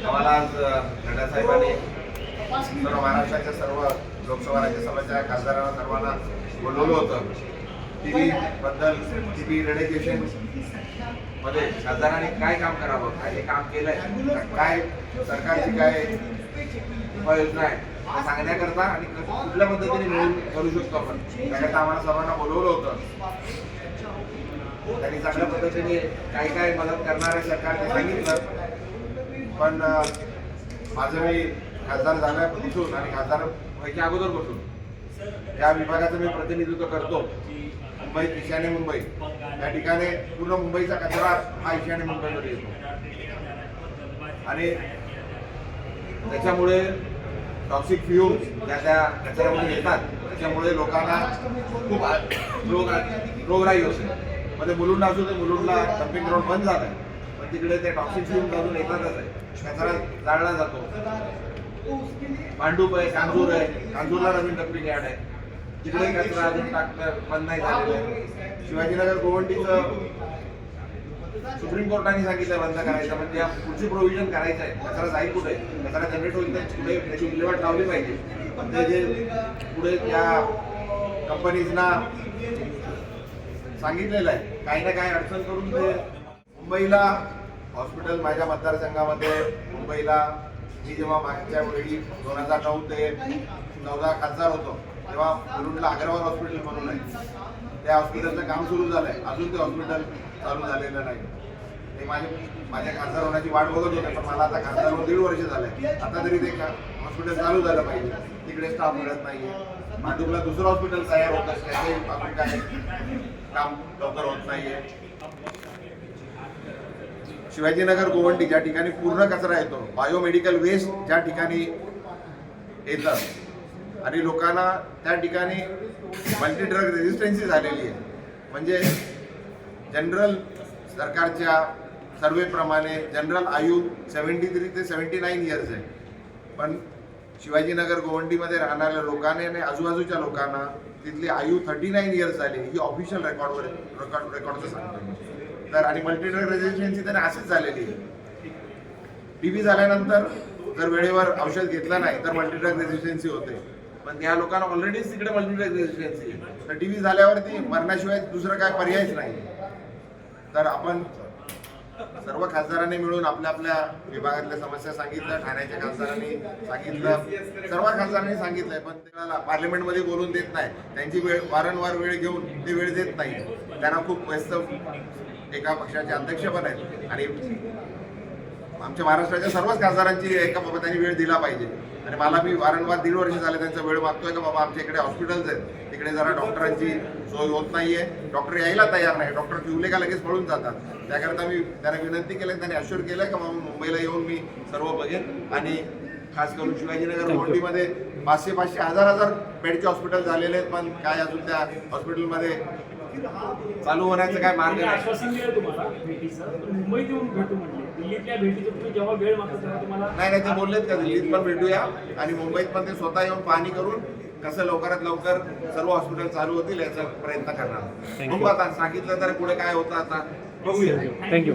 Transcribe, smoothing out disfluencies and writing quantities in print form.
आम्हाला आज नड्डा साहेबांनी सर्व महाराष्ट्राच्या सर्व लोकसभा राज्यसभाच्या खासदारांना सर्वांना बोलवलं होतं. टीबी बद्दल टीबी इरेडिकेशन मध्ये खासदारांनी काय काम करावं, काय हे काम केलंय, काय सरकारची काय उपाययोजना आहे हे सांगण्याकरता आणि कुठल्या पद्धतीने मिळून करू शकतो आपण त्याकरता आम्हाला सर्वांना बोलवलं होतं. त्यांनी चांगल्या पद्धतीने काय काय मदत करणार आहे सरकारने सांगितलं. पण माझं मी खासदार झाल्यापासून आणि खासदार व्हायच्या अगोदरपासून या विभागाचं मी प्रतिनिधित्व करतो. मुंबई, ईशान्य मुंबई या ठिकाणी पूर्ण मुंबईचा कचरा हा ईशान्य मुंबईमध्ये येतो आणि त्याच्यामुळे टॉक्सिक फ्युम्स त्या कचऱ्यामध्ये येतात. त्याच्यामुळे लोकांना खूप रोगराई होते. मध्ये मुलुंड असू दे, मुलुंडला डम्पिंग ग्राउंड बंद झालं आहे, पण तिकडे ते टॉक्सिक फ्युम्स अजून येतातच आहे. कचरा जाळला जातो. भांडूप आहे, कांजूर आहे, कांजूरला नवीन डम्पिंग यार्ड आहे, तिकडे कचरा अजून टाकणं बंद नाही झालेलं आहे. शिवाजीनगर गोवंटीचं सुप्रीम कोर्टाने सांगितलं बंद करायचं, म्हणजे या पुढची प्रोव्हिजन करायचं आहे. कचरा जाईल कुठे, कचरा जनरेट होईल तर पुढे त्याची विल्हेवाट लावली पाहिजे. पण ते जे पुढे त्या कंपनीजना सांगितलेलं आहे काही ना काही अडचण करून ते मुंबईला हॉस्पिटल माझ्या मतदारसंघामध्ये मुंबईला मी जेव्हा मागच्या वेळी 2009 ते 14 खासदार होतो तेव्हा मुलुंडला अग्रवाल हॉस्पिटल म्हणून आहे. त्या हॉस्पिटलचं काम सुरू झालं आहे. अजून ते हॉस्पिटल चालू झालेलं नाही. ते माझ्या खासदार होण्याची वाट बघत होते, पण मला आता खासदार होऊन 1.5 वर्ष झालंय. आता तरी ते हॉस्पिटल चालू झालं पाहिजे. तिकडे स्टाफ मिळत नाहीये. भांडूपला दुसरं हॉस्पिटल तयार होत असतं, त्याचे अजून काय काम लवकर होत नाहीये. शिवाजीनगर गोवंटी ज्या ठिकाणी पूर्ण कचरा येतो, बायोमेडिकल वेस्ट ज्या ठिकाणी येतं आणि लोकांना त्या ठिकाणी मल्टी ड्रग रेजिस्टन्सी झालेली आहे. म्हणजे जनरल सरकारच्या सर्वेप्रमाणे जनरल आयु 73 ते 79 इयर्स आहे, पण शिवाजीनगर गोवंटीमध्ये राहणाऱ्या लोकांनी आणि आजूबाजूच्या लोकांना तिथली आयु 39 इयर्स झाली. ही ऑफिशियल रेकॉर्डचं सांगतो. तर आणि मल्टीड्रग रेजिस्टन्सी त्याने अशीच झालेली आहे. टीबी झाल्यानंतर जर वेळेवर औषध घेतलं नाही तर मल्टीड्रग रेजिस्टन्सी होते, पण त्या लोकांना ऑलरेडीच तिकडे मल्टीड्रग रेजिस्टन्सी आहे. तर टीबी झाल्यावरती मरणाशिवाय दुसरं काय पर्यायच नाही. तर आपण सर्व खासदारांनी मिळून आपल्या आपल्या विभागातल्या समस्या सांगितल्या. ठाण्याच्या खासदारांनी सांगितलं, सर्व खासदारांनी सांगितलंय, पण त्याला पार्लमेंटमध्ये बोलून देत नाही. त्यांची वारंवार वेळ घेऊन ते वेळ देत नाही. त्यांना खूप व्यस्त एका पक्षाचे अध्यक्ष पण आहेत आणि आमच्या महाराष्ट्राच्या सर्वच खासदारांची एका बाबा त्यांनी वेळ दिला पाहिजे. आणि मला मी वारंवार 1.5 वर्ष झाले त्यांचा वेळ मागतोय का बाबा आमच्या इकडे हॉस्पिटल्स आहेत, तिकडे जरा डॉक्टरांची सोय होत नाहीये, डॉक्टर यायला तयार नाही, डॉक्टर ठेवले का लगेच पळून जातात. त्याकरता मी त्यांना विनंती केली, त्यांनी अश्युअर केलंय का बाबा मुंबईला येऊन मी सर्व बघेन. आणि खास करून शिवाजीनगर गोवंटीमध्ये 500 1000 बेडचे हॉस्पिटल झालेले आहेत, पण काय अजून त्या हॉस्पिटलमध्ये चालू होण्याचं काय मार्ग नाही. आश्वासन दिलं तुम्हाला भेटीचं, मुंबईत येऊन भेटू म्हणले. दिल्लीतल्या भेटीचं तुम्ही जेव्हा वेळ मागता तेव्हा तुम्हाला नाही ते बोललेत का दिल्लीत पण भेटूया आणि मुंबईत पण ते स्वतः येऊन पाहणी करून कसं लवकरात लवकर सर्व हॉस्पिटल चालू होतील याचा प्रयत्न करणार. बघू आता सांगितलं तर पुढे काय होतं आता बघूया. थँक्यू.